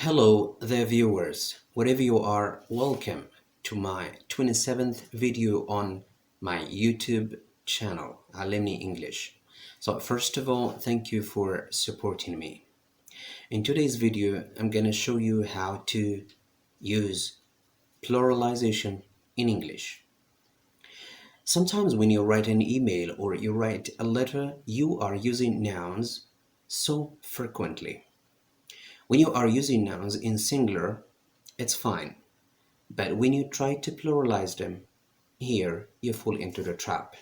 Hello there viewers, wherever you are, welcome to my 27th video on my YouTube channel, Alumni English. So first of all, thank you for supporting me. In today's video, I'm going to show you how to use pluralization in English. Sometimes when you write an email or you write a letter, you are using nouns so frequently. When you are using nouns in singular, it's fine. But when you try to pluralize them, here you fall into the trap.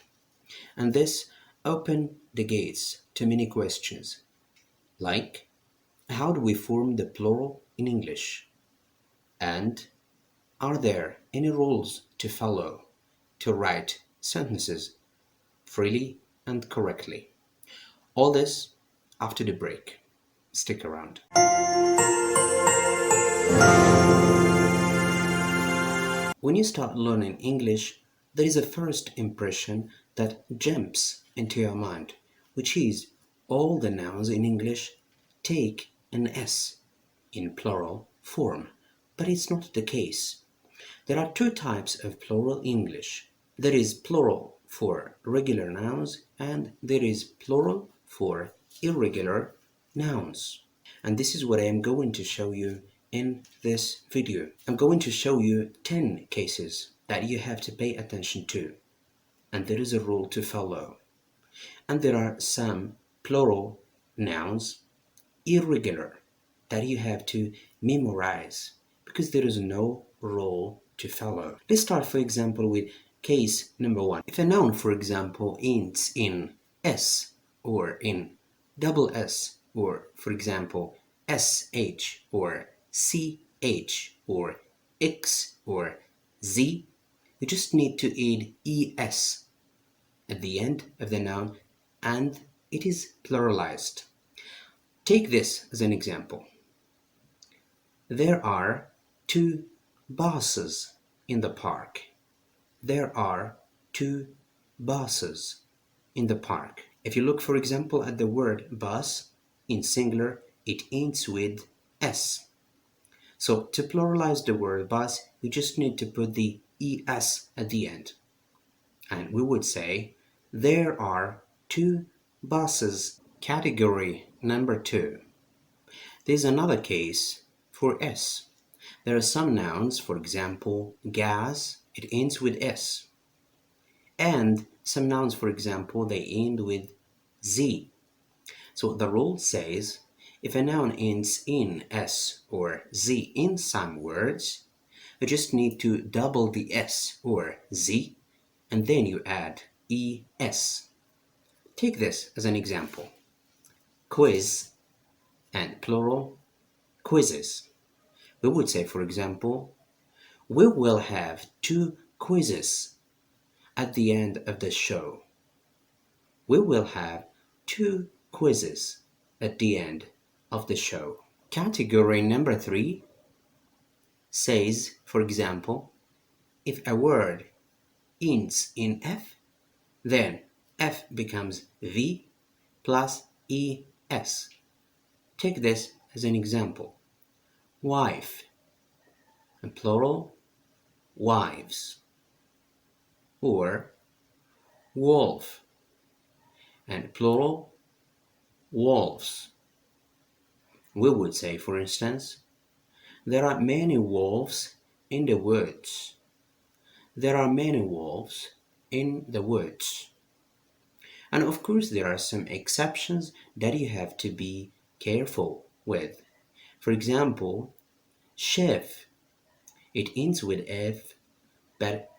And this opens the gates to many questions, like how do we form the plural in English? And are there any rules to follow to write sentences freely and correctly? All this after the break. Stick around. When you start learning English, there is a first impression that jumps into your mind, which is all the nouns in English take an S in plural form. But it's not the case. There are two types of plural English. There is plural for regular nouns and there is plural for irregular nouns. And this is what I am going to show you in this video. I'm going to show you 10 cases that you have to pay attention to. And there is a rule to follow. And there are some plural nouns, irregular, that you have to memorize because there is no rule to follow. Let's start, for example, with case number 1. If a noun, for example, ends in S or in double S, or for example, SH or CH or X or Z, you just need to add ES at the end of the noun and it is pluralized. Take this as an example. There are 2 buses in the park. There are 2 buses in the park. If you look, for example, at the word bus in singular, it ends with S. So to pluralize the word bus, we just need to put the ES at the end. And we would say, there are 2 buses. Category number 2. There's another case for S. There are some nouns, for example, gas, it ends with S. And some nouns, for example, they end with Z. So the rule says, if a noun ends in S or Z in some words, you just need to double the S or Z, and then you add ES. Take this as an example. Quiz and plural, quizzes. We would say, for example, we will have 2 quizzes at the end of the show. We will have 2 quizzes at the end of the show. Category number 3 says, for example, if a word ends in F, then F becomes V plus ES. Take this as an example. Wife, and plural, wives. Or wolf, and plural, wolves. We would say, for instance, there are many wolves in the woods. There are many wolves in the woods. And of course, there are some exceptions that you have to be careful with. For example, chef. It ends with F, but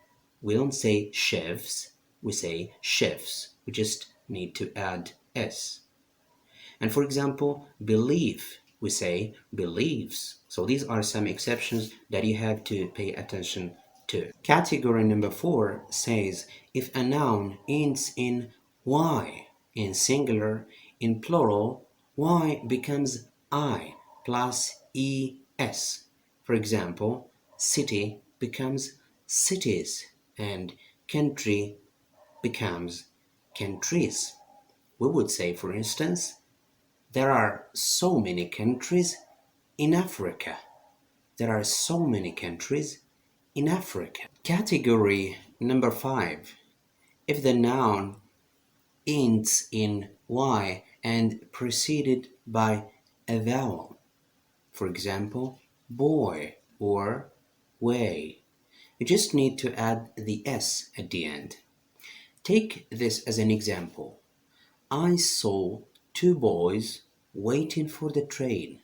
we don't say chefs, we say chefs. We just need to add S. And for example, belief, we say believes. So these are some exceptions that you have to pay attention to. Category number 4 says, if a noun ends in Y in singular, in plural, Y becomes I plus ES. For example, city becomes cities and country becomes countries. We would say, for instance, there are so many countries in Africa. There are so many countries in Africa. Category number 5. If the noun ends in y and preceded by a vowel, for example, boy or way, you just need to add the s at the end. Take this as an example. I saw two boys waiting for the train.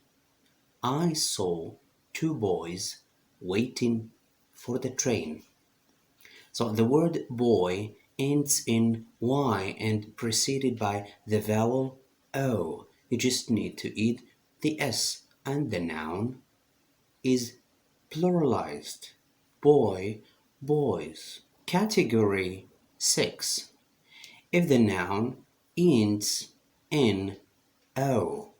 I saw two boys waiting for the train. So the word boy ends in y and preceded by the vowel o. You just need to add the s and the noun is pluralized. Boy, boys. Category 6. If the noun ends in o,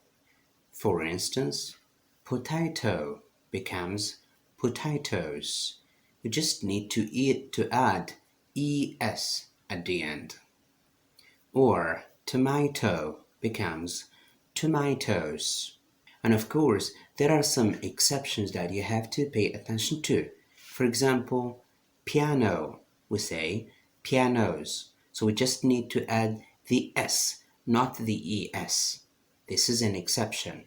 for instance, potato becomes potatoes. You just need to add es at the end. Or tomato becomes tomatoes. And of course, there are some exceptions that you have to pay attention to. For example, piano, we say pianos. So we just need to add the s, not the es. This is an exception.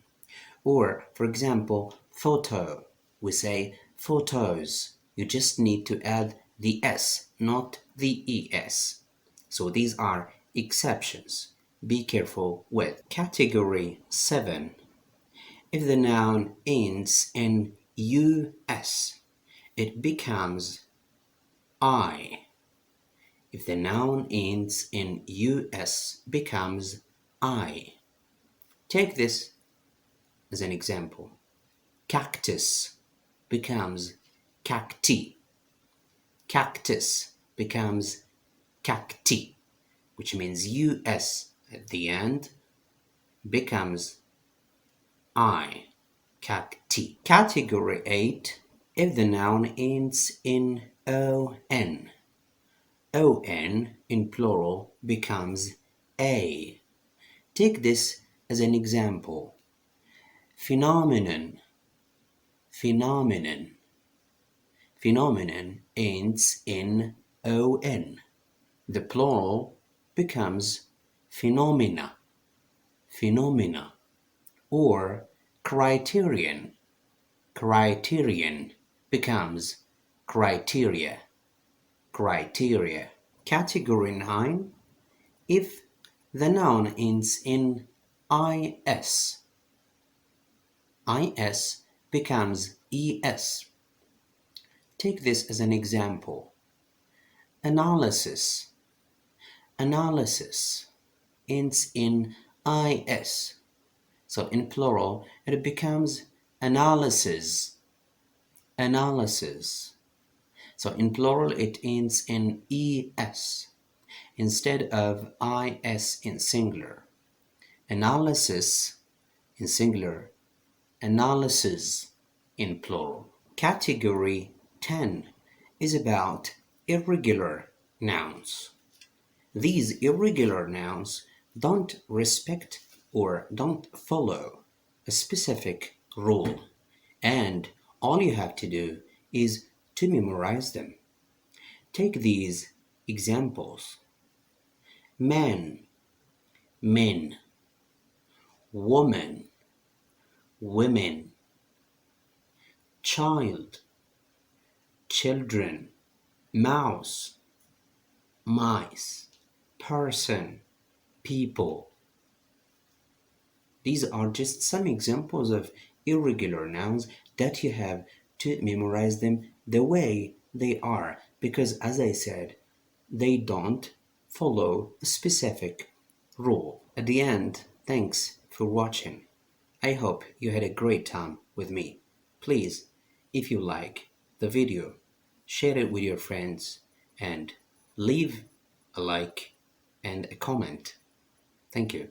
Or, for example, photo, we say photos. You just need to add the s, not the es. So these are exceptions. Be careful with. Category 7. If the noun ends in us, it becomes I. If the noun ends in us, becomes I. Take this as an example. Cactus becomes cacti. Cactus becomes cacti, which means us at the end becomes I. Cacti. Category 8. If the noun ends in on, on in plural becomes a. Take this as an example. Phenomenon. Phenomenon. Phenomenon ends in on. The plural becomes phenomena. Phenomena. Or criterion. Criterion becomes criteria. Criteria. Category 9. If the noun ends in is, is becomes es. Take this as an example. Analysis. Analysis ends in is. So in plural, it becomes analysis. Analysis. So in plural, it ends in es instead of is in singular. Analysis in singular, analysis in plural. Category 10 is about irregular nouns. These irregular nouns don't respect or don't follow a specific rule, and all you have to do is to memorize them. Take these examples. Man, men. Woman, women. Child, children. Mouse, mice. Person, people. These are just some examples of irregular nouns that you have to memorize them the way they are, because as I said, they don't follow a specific rule. At the end, thanks for watching. I hope you had a great time with me. Please, if you like the video, share it with your friends and leave a like and a comment. Thank you.